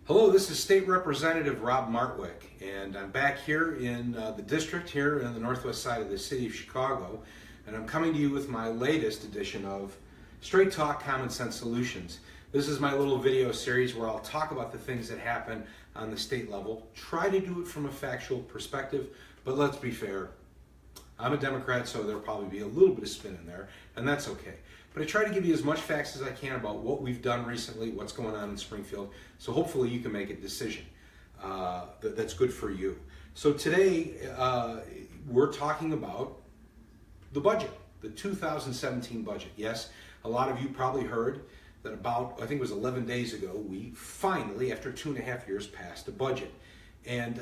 Hello, this is State Representative Rob Martwick, and I'm back here in the district here in the northwest side of the city of Chicago, and I'm coming to you with my latest edition of Straight Talk Common Sense Solutions. This is my little video series where I'll talk about the things that happen on the state level, try to do it from a factual perspective, but let's be fair. I'm a Democrat, so there'll probably be a little bit of spin in there, and that's okay. But I try to give you as much facts as I can about what we've done recently, what's going on in Springfield, so hopefully you can make a decision that's good for you. So today, we're talking about the budget, the 2017 budget. Yes, a lot of you probably heard that about, I think it was 11 days ago, we finally, after 2.5 years, passed a budget. And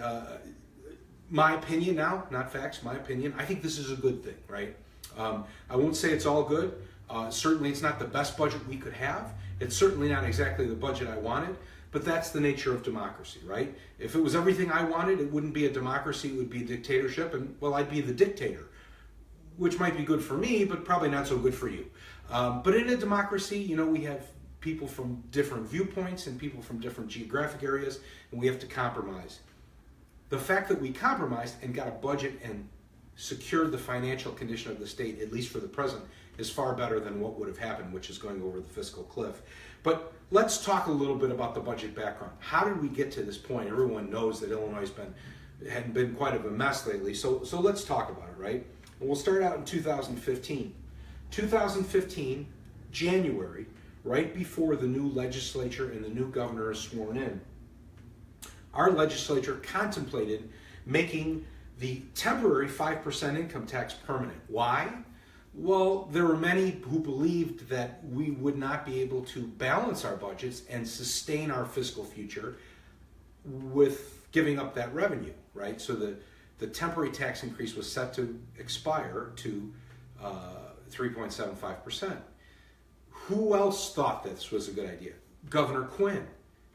my opinion now, not facts, my opinion, I think this is a good thing, right? I won't say it's all good. Certainly it's not the best budget we could have. It's certainly not exactly the budget I wanted, but that's the nature of democracy, right? If it was everything I wanted, it wouldn't be a democracy, it would be a dictatorship, and well, I'd be the dictator, which might be good for me, but probably not so good for you. But in a democracy, you know, we have people from different viewpoints and people from different geographic areas, and we have to compromise. The fact that we compromised and got a budget and secured the financial condition of the state, at least for the present, is far better than what would have happened, which is going over the fiscal cliff. But let's talk a little bit about the budget background. How did we get to this point? Everyone knows that Illinois hadn't been quite of a mess lately, so let's talk about it, right? And we'll start out in 2015. 2015, January, right before the new legislature and the new governor is sworn in, our legislature contemplated making the temporary 5% income tax permanent. Why? Well, there were many who believed that we would not be able to balance our budgets and sustain our fiscal future with giving up that revenue, right? So the temporary tax increase was set to expire to 3.75%. Who else thought this was a good idea? Governor Quinn.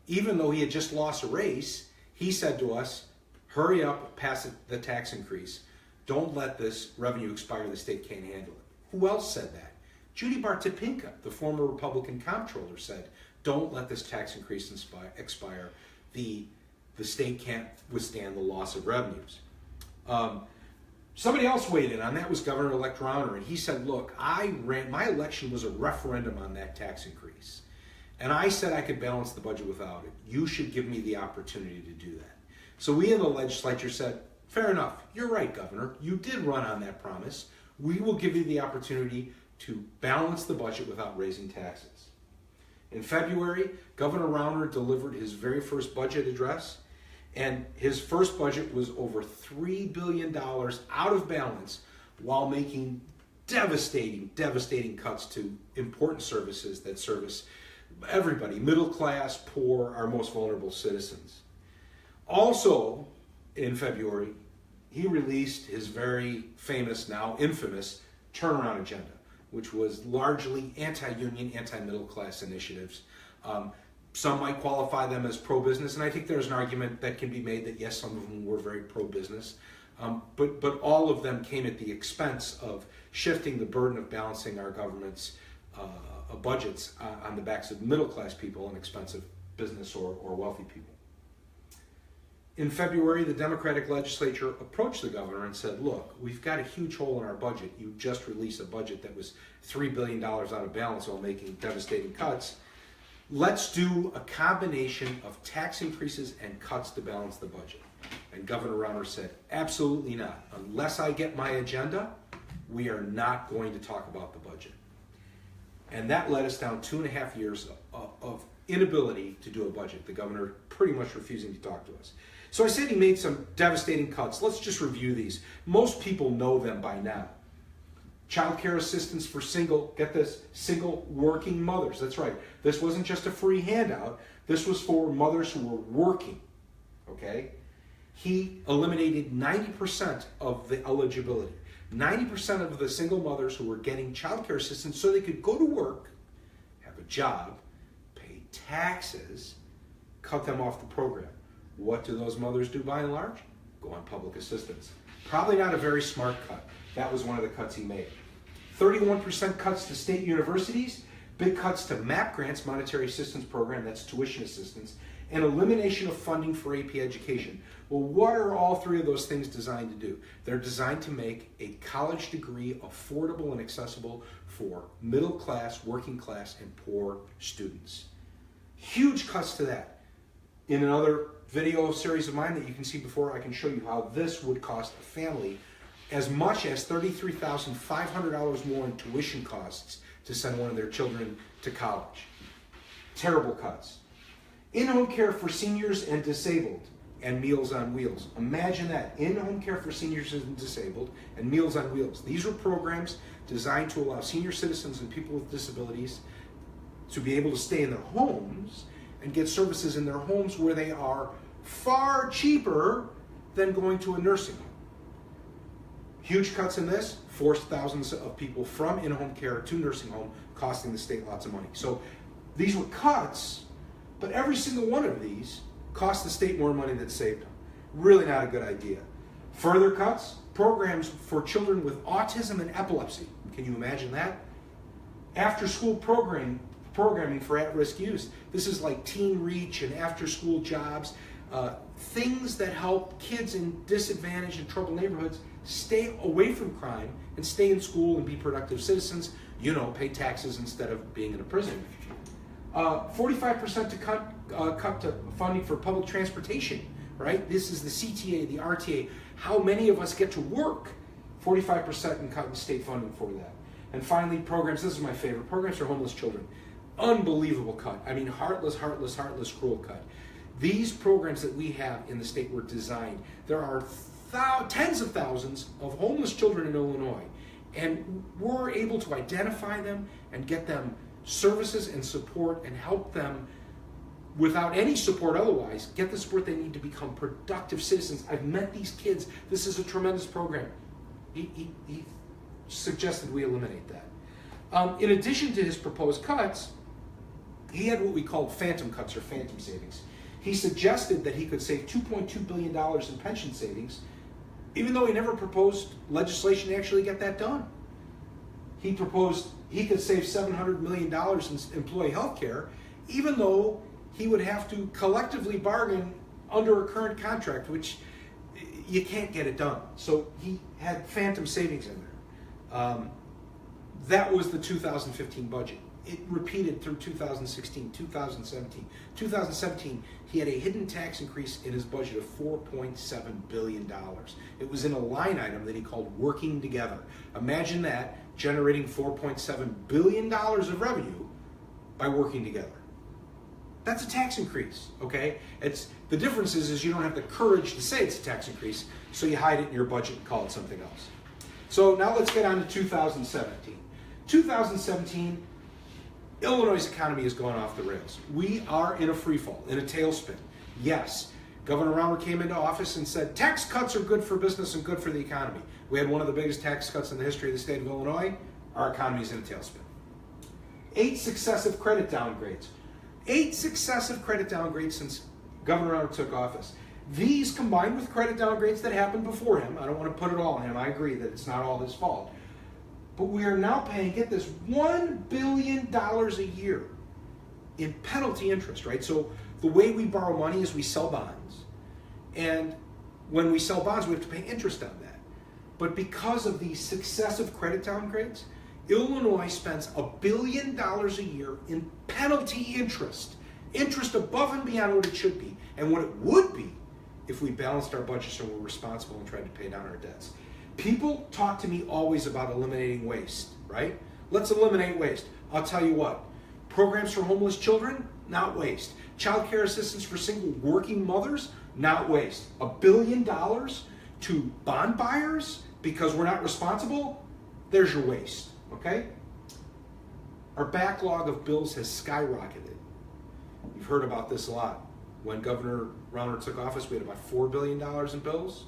Even though he had just lost a race, he said to us, hurry up, pass the tax increase. Don't let this revenue expire, the state can't handle it. Who else said that? Judy Bartopinka, the former Republican comptroller, said, don't let this tax increase expire. The state can't withstand the loss of revenues. Somebody else weighed in on that was Governor-elect Rauner, and he said, look, my election was a referendum on that tax increase. And I said I could balance the budget without it. You should give me the opportunity to do that. So we in the legislature said, fair enough, you're right, Governor. You did run on that promise. We will give you the opportunity to balance the budget without raising taxes. In February, Governor Rauner delivered his very first budget address, and his first budget was over $3 billion out of balance while making devastating cuts to important services that service everybody, middle class, poor, our most vulnerable citizens. Also, in February, he released his very famous, now infamous, turnaround agenda, which was largely anti-union, anti-middle class initiatives. Some might qualify them as pro-business, and I think there's an argument that can be made that yes, some of them were very pro-business, but all of them came at the expense of shifting the burden of balancing our government's budgets on the backs of middle class people and expensive business or wealthy people. In February, the Democratic legislature approached the governor and said, look, we've got a huge hole in our budget. You just released a budget that was $3 billion out of balance while making devastating cuts. Let's do a combination of tax increases and cuts to balance the budget. And Governor Rauner said, absolutely not. Unless I get my agenda, we are not going to talk about the budget. And that led us down 2.5 years of inability to do a budget. The governor pretty much refusing to talk to us. So I said he made some devastating cuts. Let's just review these. Most people know them by now. Child care assistance for single working mothers. That's right. This wasn't just a free handout. This was for mothers who were working. Okay? He eliminated 90% of the eligibility. 90% of the single mothers who were getting child care assistance so they could go to work, have a job, pay taxes, cut them off the program. What do those mothers do by and large? Go on public assistance. Probably not a very smart cut. That was one of the cuts he made. 31% cuts to state universities, big cuts to MAP grants, monetary assistance program, that's tuition assistance, and elimination of funding for AP education. Well, what are all three of those things designed to do? They're designed to make a college degree affordable and accessible for middle class, working class, and poor students. Huge cuts to that. In another video series of mine that you can see before, I can show you how this would cost a family as much as $33,500 more in tuition costs to send one of their children to college. Terrible cuts. In-home care for seniors and disabled and Meals on Wheels. Imagine that. In-home care for seniors and disabled and Meals on Wheels. These are programs designed to allow senior citizens and people with disabilities to be able to stay in their homes and get services in their homes where they are far cheaper than going to a nursing home. Huge cuts in this forced thousands of people from in-home care to nursing home, costing the state lots of money. So these were cuts, but every single one of these cost the state more money than it saved them. Really not a good idea. Further cuts, programs for children with autism and epilepsy. Can you imagine that? After-school programming for at-risk youth. This is like Teen Reach and after-school jobs, things that help kids in disadvantaged and troubled neighborhoods stay away from crime and stay in school and be productive citizens, pay taxes instead of being in a prison. 45% to cut to funding for public transportation, right? This is the CTA, the RTA. How many of us get to work? 45% in cut in state funding for that. And finally, programs, this is my favorite, programs for homeless children. Unbelievable cut. I mean, heartless, cruel cut. These programs that we have in the state were designed. There are tens of thousands of homeless children in Illinois, and we're able to identify them and get them services and support and help them without any support otherwise, get the support they need to become productive citizens. I've met these kids. This is a tremendous program. He suggested we eliminate that. In addition to his proposed cuts, he had what we called phantom cuts or phantom savings. He suggested that he could save $2.2 billion in pension savings, even though he never proposed legislation to actually get that done. He proposed he could save $700 million in employee health care, even though he would have to collectively bargain under a current contract, which you can't get it done. So he had phantom savings in there. That was the 2015 budget. It repeated through 2016, 2017. 2017, he had a hidden tax increase in his budget of $4.7 billion. It was in a line item that he called Working Together. Imagine that, generating $4.7 billion of revenue by working together. That's a tax increase, okay? The difference is you don't have the courage to say it's a tax increase, so you hide it in your budget and call it something else. So now let's get on to 2017. 2017, Illinois' economy has gone off the rails. We are in a free fall, in a tailspin. Yes, Governor Rauner came into office and said tax cuts are good for business and good for the economy. We had one of the biggest tax cuts in the history of the state of Illinois. Our economy is in a tailspin. 8 successive credit downgrades. 8 successive credit downgrades since Governor Rauner took office. These combined with credit downgrades that happened before him, I don't want to put it all on him, I agree that it's not all his fault. But we are now paying, get this, $1 billion a year in penalty interest, right? So the way we borrow money is we sell bonds. And when we sell bonds, we have to pay interest on that. But because of these successive credit downgrades, Illinois spends $1 billion a year in penalty interest. Interest above and beyond what it should be, and what it would be if we balanced our budgets and were responsible and tried to pay down our debts. People talk to me always about eliminating waste, right? Let's eliminate waste. I'll tell you what, programs for homeless children, not waste. Child care assistance for single working mothers, not waste. $1 billion to bond buyers because we're not responsible, there's your waste, okay? Our backlog of bills has skyrocketed. You've heard about this a lot. When Governor Rauner took office, we had about $4 billion in bills.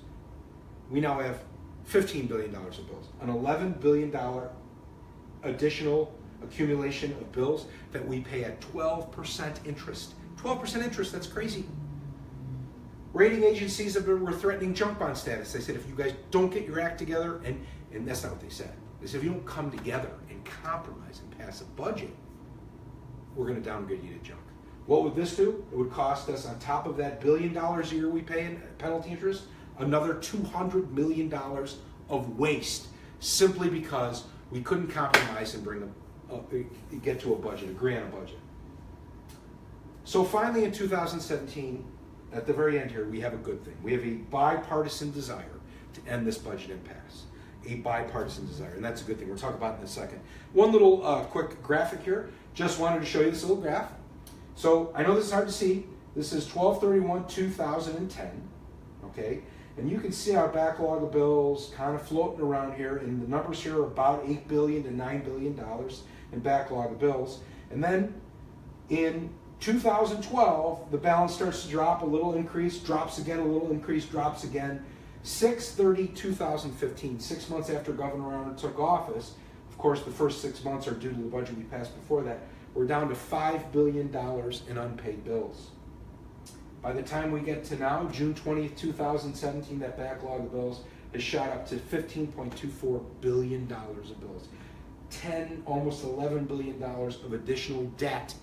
We now have $15 billion in bills, an $11 billion additional accumulation of bills that we pay at 12% interest. 12% interest, that's crazy. Rating agencies were threatening junk bond status. They said, if you guys don't get your act together, and that's not what they said. They said, if you don't come together and compromise and pass a budget, we're going to downgrade you to junk. What would this do? It would cost us, on top of that $1 billion a year we pay in penalty interest, another $200 million of waste, simply because we couldn't compromise and get to a budget, agree on a budget. So finally in 2017, at the very end here, we have a good thing. We have a bipartisan desire to end this budget impasse. A bipartisan desire, and that's a good thing. We'll talk about it in a second. One little quick graphic here. Just wanted to show you this little graph. So I know this is hard to see. This is 12/31/2010, okay? And you can see our backlog of bills kind of floating around here, and the numbers here are about $8 billion to $9 billion in backlog of bills. And then in 2012, the balance starts to drop, a little increase, drops again, a little increase, drops again. 6/30/2015, 6 months after Governor Rauner took office, of course the first 6 months are due to the budget we passed before that, we're down to $5 billion in unpaid bills. By the time we get to now, June 20th, 2017, that backlog of bills has shot up to $15.24 billion of bills. Almost $11 billion of additional debt.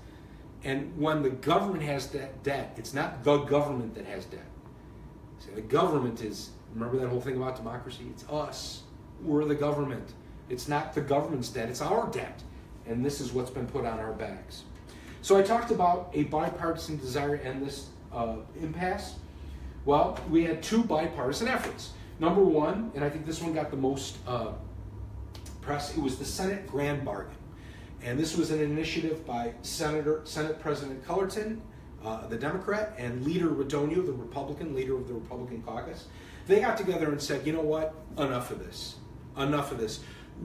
And when the government has that debt, it's not the government that has debt. See, the government is, remember that whole thing about democracy? It's us. We're the government. It's not the government's debt, it's our debt. And this is what's been put on our backs. So I talked about a bipartisan desire to end this impasse. Well, we had two bipartisan efforts. Number one, and I think this one got the most press, it was the Senate Grand Bargain. And this was an initiative by Senate President Cullerton, the Democrat, and Leader Radonio, the Republican, leader of the Republican caucus. They got together and said, you know what, enough of this. Enough of this.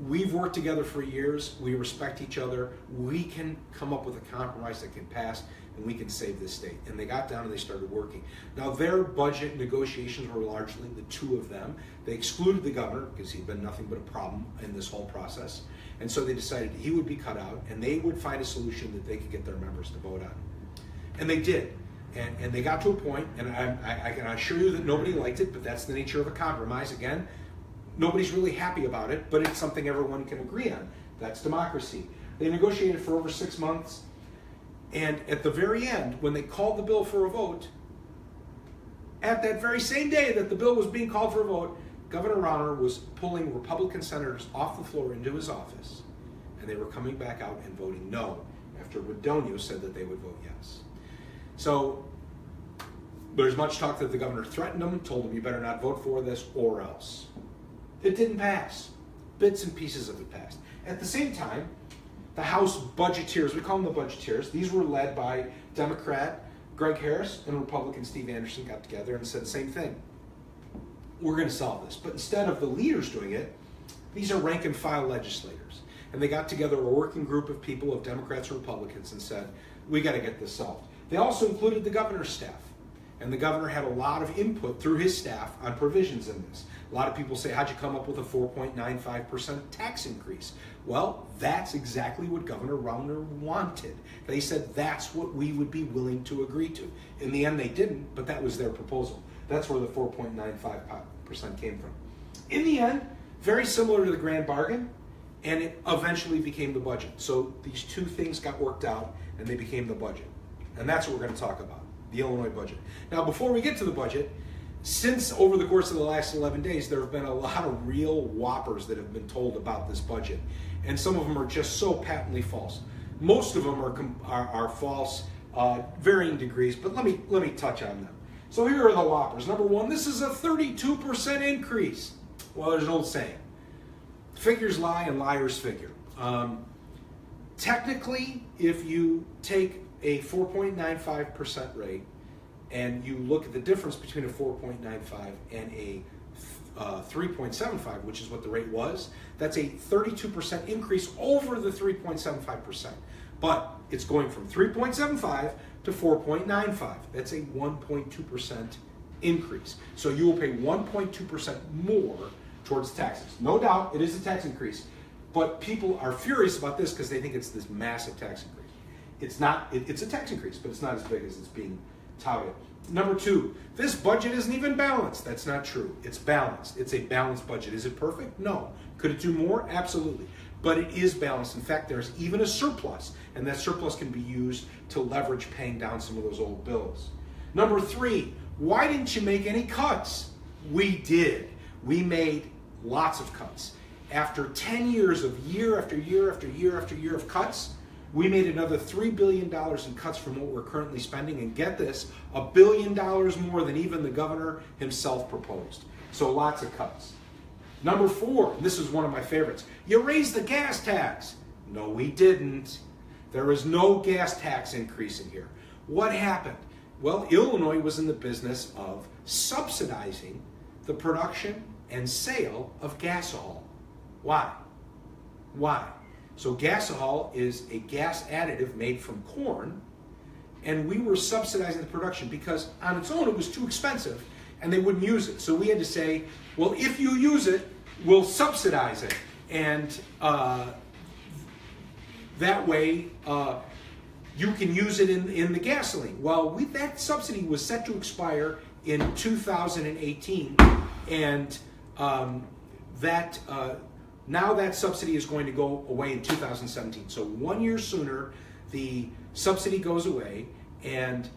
We've worked together for years. We respect each other. We can come up with a compromise that can pass, and we can save this state. And they got down and they started working. Now, their budget negotiations were largely the two of them. They excluded the governor because he'd been nothing but a problem in this whole process. And so they decided he would be cut out, and they would find a solution that they could get their members to vote on. And they did. And they got to a point, and I can assure you that nobody liked it, but that's the nature of a compromise. Again, nobody's really happy about it, but it's something everyone can agree on. That's democracy. They negotiated for over 6 months, and at the very end, when they called the bill for a vote, at that very same day that the bill was being called for a vote, Governor Rauner was pulling Republican senators off the floor into his office, and they were coming back out and voting no, after Radonio said that they would vote yes. So there's much talk that the governor threatened them, told them you better not vote for this or else. It didn't pass. Bits and pieces of it passed. At the same time, the House budgeteers, we call them the budgeteers, these were led by Democrat Greg Harris and Republican Steve Anderson, got together and said the same thing. We're going to solve this. But instead of the leaders doing it, these are rank and file legislators. And they got together a working group of people, of Democrats and Republicans, and said, we got to get this solved. They also included the governor's staff. And the governor had a lot of input through his staff on provisions in this. A lot of people say, how'd you come up with a 4.95% tax increase? Well, that's exactly what Governor Rauner wanted. They said that's what we would be willing to agree to. In the end, they didn't, but that was their proposal. That's where the 4.95% came from. In the end, very similar to the Grand Bargain, and it eventually became the budget. So these two things got worked out, and they became the budget. And that's what we're going to talk about, the Illinois budget. Now, before we get to the budget, since over the course of the last 11 days, there have been a lot of real whoppers that have been told about this budget. And some of them are just so patently false. Most of them are false, varying degrees, but let me touch on them. So here are the whoppers. Number one, this is a 32% increase. Well, there's an old saying, figures lie and liars figure. Technically, if you take a 4.95% rate and you look at the difference between a 4.95 and a 3.75, which is what the rate was, that's a 32% increase over the 3.75%. But it's going from 3.75 to 4.95. That's a 1.2% increase. So you will pay 1.2% more towards taxes. No doubt it is a tax increase, but people are furious about this because they think it's this massive tax increase. It's not, it's a tax increase, but it's not as big as it's being touted. Number two, this budget isn't even balanced. That's not true. It's balanced. It's a balanced budget. Is it perfect? No. Could it do more? Absolutely. but it is balanced. In fact, there's even a surplus, and that surplus can be used to leverage paying down some of those old bills. Number 3, why didn't you make any cuts? We did. We made lots of cuts. After 10 years of year after year after year after year of cuts, we made another $3 billion in cuts from what we're currently spending, and get this, $1 billion more than even the governor himself proposed. So lots of cuts. Number 4, and this is one of my favorites, you raised the gas tax. No, we didn't. There is no gas tax increase in here. What happened? Well, Illinois was in the business of subsidizing the production and sale of gasohol. Why? Why? So gasohol is a gas additive made from corn, and we were subsidizing the production because on its own it was too expensive and they wouldn't use it. So we had to say, well, if you use it, we'll subsidize it. And that way you can use it in the gasoline. Well, that subsidy was set to expire in 2018, and now that subsidy is going to go away in 2017. So 1 year sooner, the subsidy goes away. And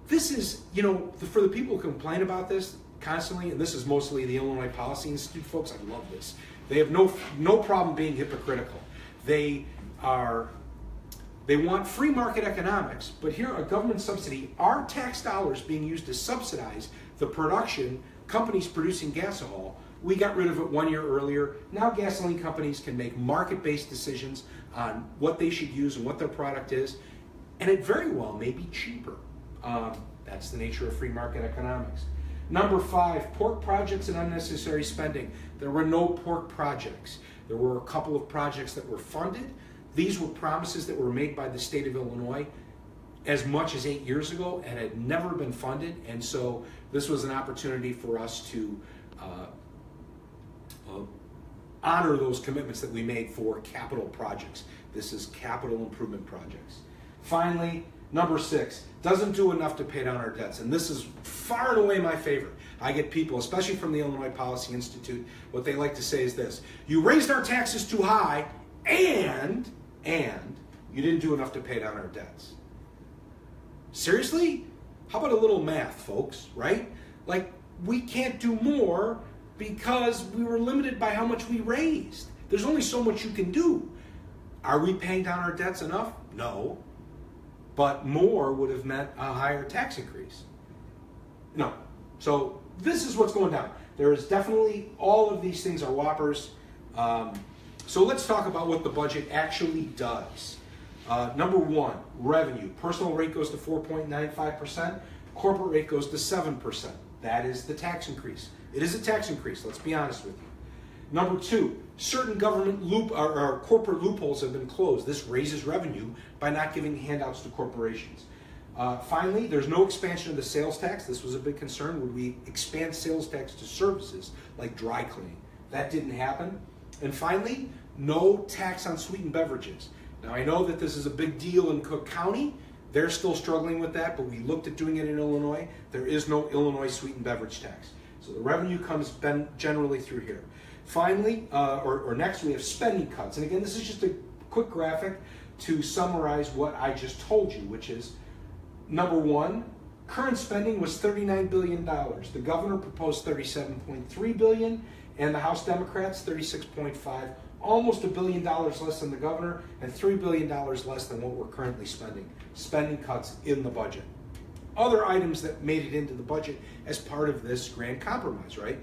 this is, for the people who complain about this constantly, and this is mostly the Illinois Policy Institute folks, I love this. They have no problem being hypocritical. They want free market economics, but here a government subsidy, our tax dollars being used to subsidize the production, companies producing gasohol. We got rid of it 1 year earlier. Now gasoline companies can make market-based decisions on what they should use and what their product is, and it very well may be cheaper. That's the nature of free market economics. Number 5, pork projects and unnecessary spending. There were no pork projects. There were a couple of projects that were funded. These were promises that were made by the state of Illinois as much as 8 years ago and had never been funded, and so this was an opportunity for us to honor those commitments that we made for capital projects. This is capital improvement projects. Finally, number 6, doesn't do enough to pay down our debts. And this is far and away my favorite. I get people, especially from the Illinois Policy Institute, what they like to say is this: you raised our taxes too high and you didn't do enough to pay down our debts. Seriously? How about a little math, folks, right? Like, we can't do more because we were limited by how much we raised. There's only so much you can do. Are we paying down our debts enough? No. But more would have meant a higher tax increase. No. So this is what's going down. There is definitely, all of these things are whoppers. So let's talk about what the budget actually does. Number 1, revenue. Personal rate goes to 4.95%. Corporate rate goes to 7%. That is the tax increase. It is a tax increase, let's be honest with you. Number 2, certain government or corporate loopholes have been closed. This raises revenue by not giving handouts to corporations. Finally, there's no expansion of the sales tax. This was a big concern. Would we expand sales tax to services like dry cleaning? That didn't happen. And finally, no tax on sweetened beverages. Now, I know that this is a big deal in Cook County. They're still struggling with that, but we looked at doing it in Illinois. There is no Illinois sweetened beverage tax. So the revenue comes generally through here. Finally, or next, we have spending cuts. And again, this is just a quick graphic to summarize what I just told you, which is, number 1, current spending was $39 billion. The governor proposed $37.3 billion, and the House Democrats $36.5, almost $1 billion less than the governor, and $3 billion less than what we're currently spending. Spending cuts in the budget. Other items that made it into the budget as part of this grand compromise, right?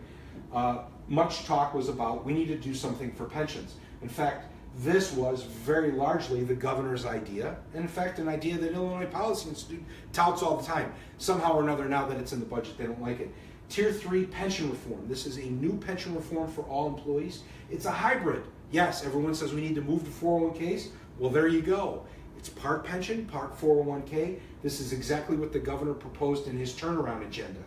Much talk was about we need to do something for pensions. In fact, this was very largely the governor's idea, and in fact an idea that Illinois Policy Institute touts all the time. Somehow or another, now that it's in the budget, they don't like it. Tier 3 pension reform. This is a new pension reform for all employees. It's a hybrid. Yes, everyone says we need to move to 401ks. Well, there you go. It's part pension, part 401k. This is exactly what the governor proposed in his turnaround agenda.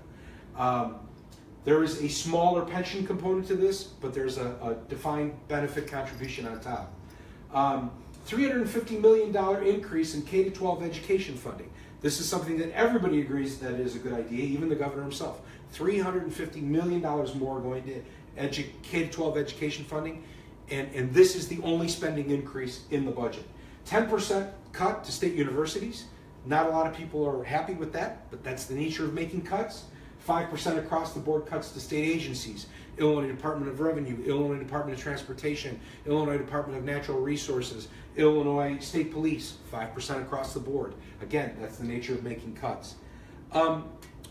There is a smaller pension component to this, but there's a defined benefit contribution on top. $350 million increase in K-12 education funding. This is something that everybody agrees that is a good idea, even the governor himself. $350 million more going to K-12 education funding. And this is the only spending increase in the budget. 10% cut to state universities. Not a lot of people are happy with that, but that's the nature of making cuts. 5% across the board cuts to state agencies. Illinois Department of Revenue, Illinois Department of Transportation, Illinois Department of Natural Resources, Illinois State Police, 5% across the board. Again, that's the nature of making cuts.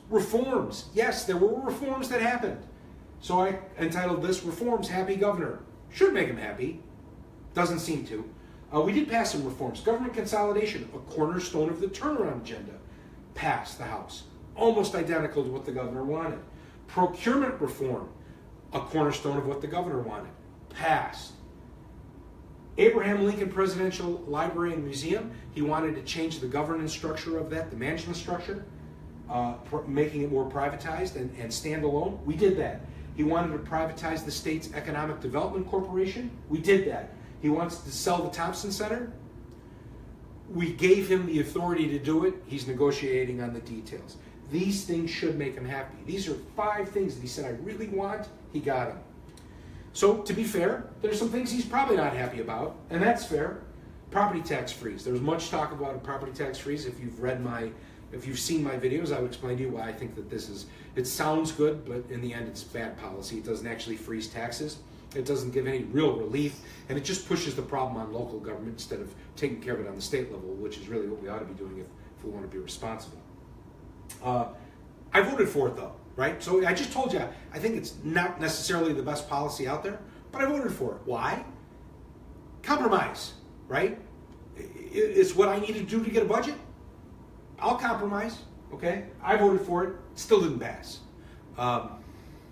Reforms. Yes, there were reforms that happened. So I entitled this, Reforms Happy Governor. Should make him happy. Doesn't seem to. We did pass some reforms. Government consolidation, a cornerstone of the turnaround agenda, passed the House. Almost identical to what the governor wanted. Procurement reform, a cornerstone of what the governor wanted, passed. Abraham Lincoln Presidential Library and Museum, he wanted to change the governance structure of that, the management structure, making it more privatized and standalone. We did that. He wanted to privatize the state's Economic Development Corporation. We did that. He wants to sell the Thompson Center. We gave him the authority to do it. He's negotiating on the details. These things should make him happy. These are 5 things that he said, I really want. He got them. So, to be fair, there's some things he's probably not happy about, and that's fair. Property tax freeze. There's much talk about a property tax freeze. If you've seen my videos, I would explain to you why I think that it sounds good, but in the end it's bad policy. It doesn't actually freeze taxes. It doesn't give any real relief, and it just pushes the problem on local government instead of taking care of it on the state level, which is really what we ought to be doing if we want to be responsible. I voted for it though, right? So I just told you, I think it's not necessarily the best policy out there, but I voted for it. Why? Compromise, right? It's what I need to do to get a budget. I'll compromise, okay? I voted for it, still didn't pass.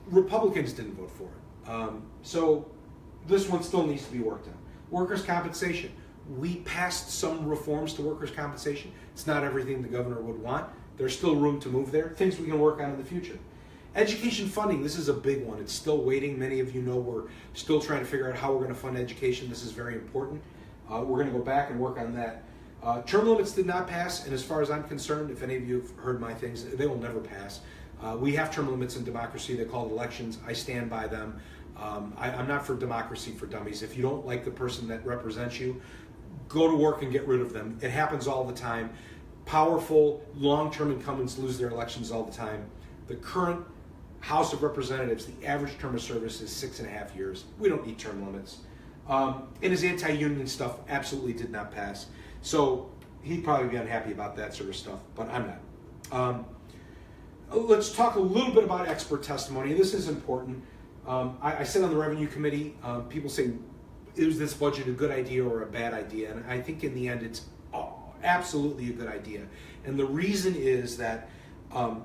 Republicans didn't vote for it. So this one still needs to be worked on. Workers' compensation. We passed some reforms to workers' compensation. It's not everything the governor would want. There's still room to move there. Things we can work on in the future. Education funding. This is a big one. It's still waiting. Many of you know we're still trying to figure out how we're going to fund education. This is very important. We're going to go back and work on that. Term limits did not pass, and as far as I'm concerned, if any of you have heard my things, they will never pass. We have term limits in democracy. They're called elections. I stand by them. I'm not for democracy for dummies. If you don't like the person that represents you, go to work and get rid of them. It happens all the time. Powerful, long-term incumbents lose their elections all the time. The current House of Representatives, the average term of service is 6.5 years. We don't need term limits. And his anti-union stuff absolutely did not pass. So he'd probably be unhappy about that sort of stuff, but I'm not. Let's talk a little bit about expert testimony. This is important. I sit on the Revenue Committee. People say, is this budget a good idea or a bad idea? And I think in the end it's absolutely a good idea. And the reason is that,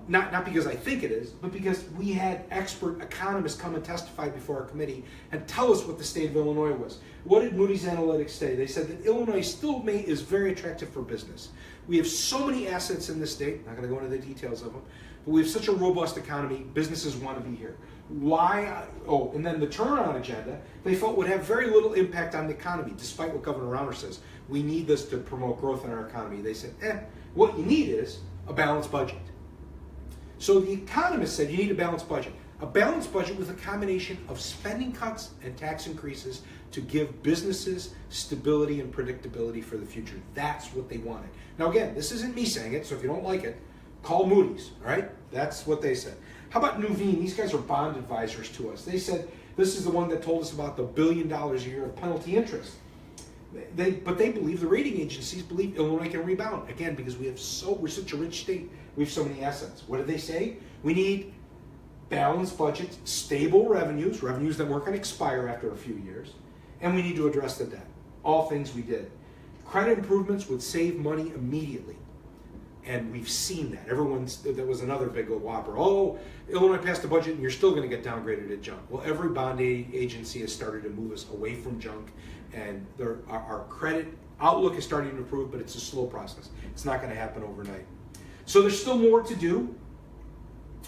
not because I think it is, but because we had expert economists come and testify before our committee and tell us what the state of Illinois was. What did Moody's Analytics say? They said that Illinois still is very attractive for business. We have so many assets in this state, not going to go into the details of them, but we have such a robust economy, businesses want to be here. Why? Oh, and then the turnaround agenda, they felt would have very little impact on the economy, despite what Governor Rauner says. We need this to promote growth in our economy. They said, what you need is a balanced budget. So the economists said you need a balanced budget. A balanced budget with a combination of spending cuts and tax increases to give businesses stability and predictability for the future. That's what they wanted. Now again, this isn't me saying it, so if you don't like it, call Moody's, all right? That's what they said. How about Nuveen? These guys are bond advisors to us. They said, this is the one that told us about the $1 billion a year of penalty interest. But they believe, the rating agencies believe Illinois can rebound. Again, because we're such a rich state, we have so many assets. What did they say? We need balanced budgets, stable revenues that weren't going to expire after a few years, and we need to address the debt. All things we did. Credit improvements would save money immediately. And we've seen that. That was another big whopper. Oh, Illinois passed a budget and you're still going to get downgraded at junk. Well, every bond agency has started to move us away from junk, and our credit outlook is starting to improve, but it's a slow process. It's not going to happen overnight. So there's still more to do.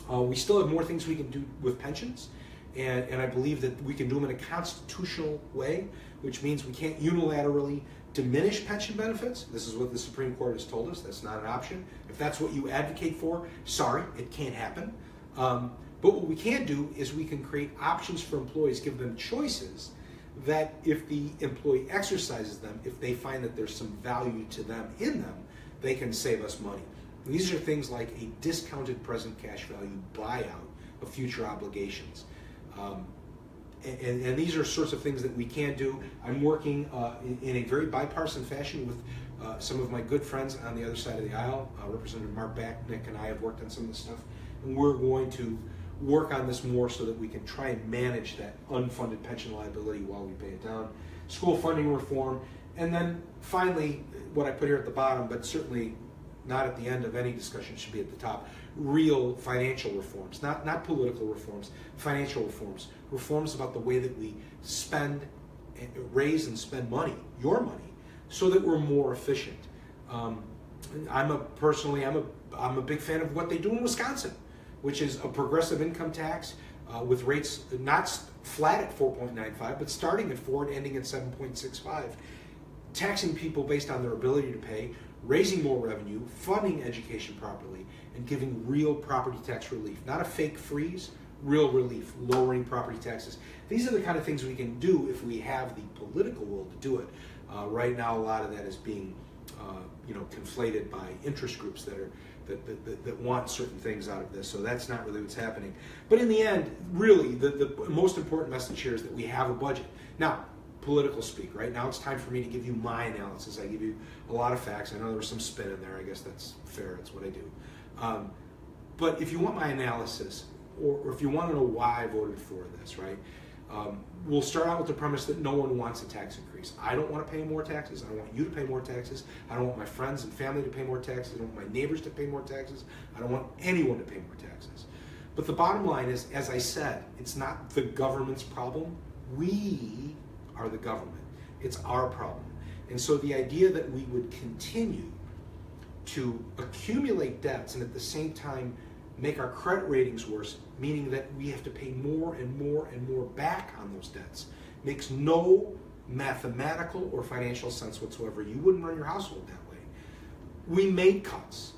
We still have more things we can do with pensions, and I believe that we can do them in a constitutional way, which means we can't unilaterally diminish pension benefits. This is what the Supreme Court has told us. That's not an option. If that's what you advocate for, sorry, it can't happen. But what we can do is we can create options for employees, give them choices that if the employee exercises them, if they find that there's some value to them in them, they can save us money. And these are things like a discounted present cash value buyout of future obligations. And these are sorts of things that we can do. I'm working in a very bipartisan fashion with some of my good friends on the other side of the aisle. Representative Martwick and I have worked on some of this stuff, and we're going to work on this more so that we can try and manage that unfunded pension liability while we pay it down. School funding reform, and then finally, what I put here at the bottom, but certainly not at the end of any discussion, should be at the top, real financial reforms, not political reforms, financial reforms, reforms about the way that we spend, raise and spend money, your money, so that we're more efficient. I'm a big fan of what they do in Wisconsin, which is a progressive income tax with rates not flat at 4.95, but starting at 4 and ending at 7.65, taxing people based on their ability to pay, raising more revenue, funding education properly, and giving real property tax relief. Not a fake freeze, real relief, lowering property taxes. These are the kind of things we can do if we have the political will to do it. Right now, a lot of that is being conflated by interest groups that want certain things out of this, so that's not really what's happening. But in the end, really, the most important message here is that we have a budget. Now, political speak, right? Now it's time for me to give you my analysis. I give you a lot of facts. I know there was some spin in there. I guess that's fair. That's what I do. But if you want my analysis, or if you want to know why I voted for this, right? We'll start out with the premise that no one wants a tax increase. I don't want to pay more taxes. I don't want you to pay more taxes. I don't want my friends and family to pay more taxes. I don't want my neighbors to pay more taxes. I don't want anyone to pay more taxes. But the bottom line is, as I said, it's not the government's problem. We are the government. It's our problem. And so the idea that we would continue to accumulate debts and at the same time make our credit ratings worse, meaning that we have to pay more and more and more back on those debts, makes no mathematical or financial sense whatsoever. You wouldn't run your household that way. We made cuts.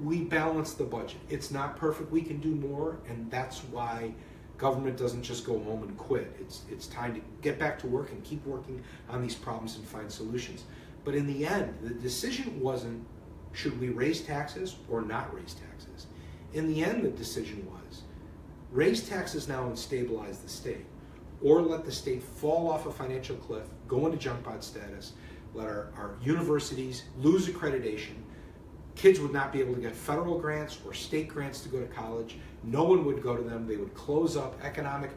We balanced the budget. It's not perfect. We can do more, and that's why government doesn't just go home and quit. It's time to get back to work and keep working on these problems and find solutions. But in the end, the decision wasn't should we raise taxes or not raise taxes. In the end, the decision was raise taxes now and stabilize the state, or let the state fall off a financial cliff, go into junk bond status, let our universities lose accreditation. Kids would not be able to get federal grants or state grants to go to college. No one would go to them. They would close up economic.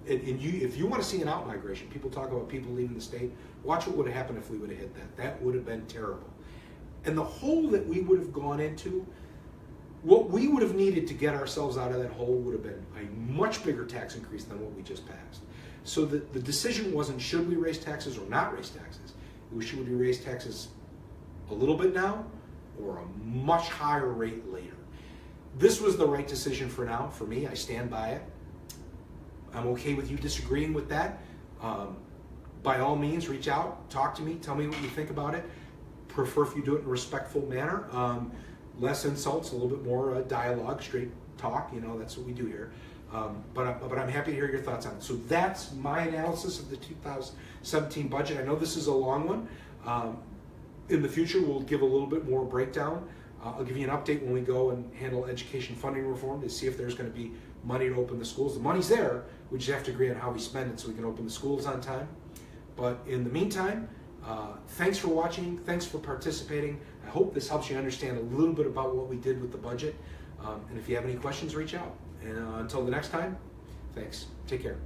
If you want to see an out-migration, people talk about people leaving the state. Watch what would have happened if we would have hit that. That would have been terrible. And the hole that we would have gone into, what we would have needed to get ourselves out of that hole would have been a much bigger tax increase than what we just passed. So the decision wasn't should we raise taxes or not raise taxes. It was should we raise taxes a little bit now or a much higher rate later. This was the right decision for now. For me, I stand by it. I'm okay with you disagreeing with that. By all means, reach out, talk to me, tell me what you think about it. Prefer if you do it in a respectful manner. Less insults, a little bit more dialogue, straight talk. That's what we do here. But I'm happy to hear your thoughts on it. So that's my analysis of the 2017 budget. I know this is a long one. In the future, we'll give a little bit more breakdown. I'll give you an update when we go and handle education funding reform to see if there's going to be money to open the schools. The money's there. We just have to agree on how we spend it so we can open the schools on time. But in the meantime, thanks for watching. Thanks for participating. I hope this helps you understand a little bit about what we did with the budget. And if you have any questions, reach out. And until the next time, thanks. Take care.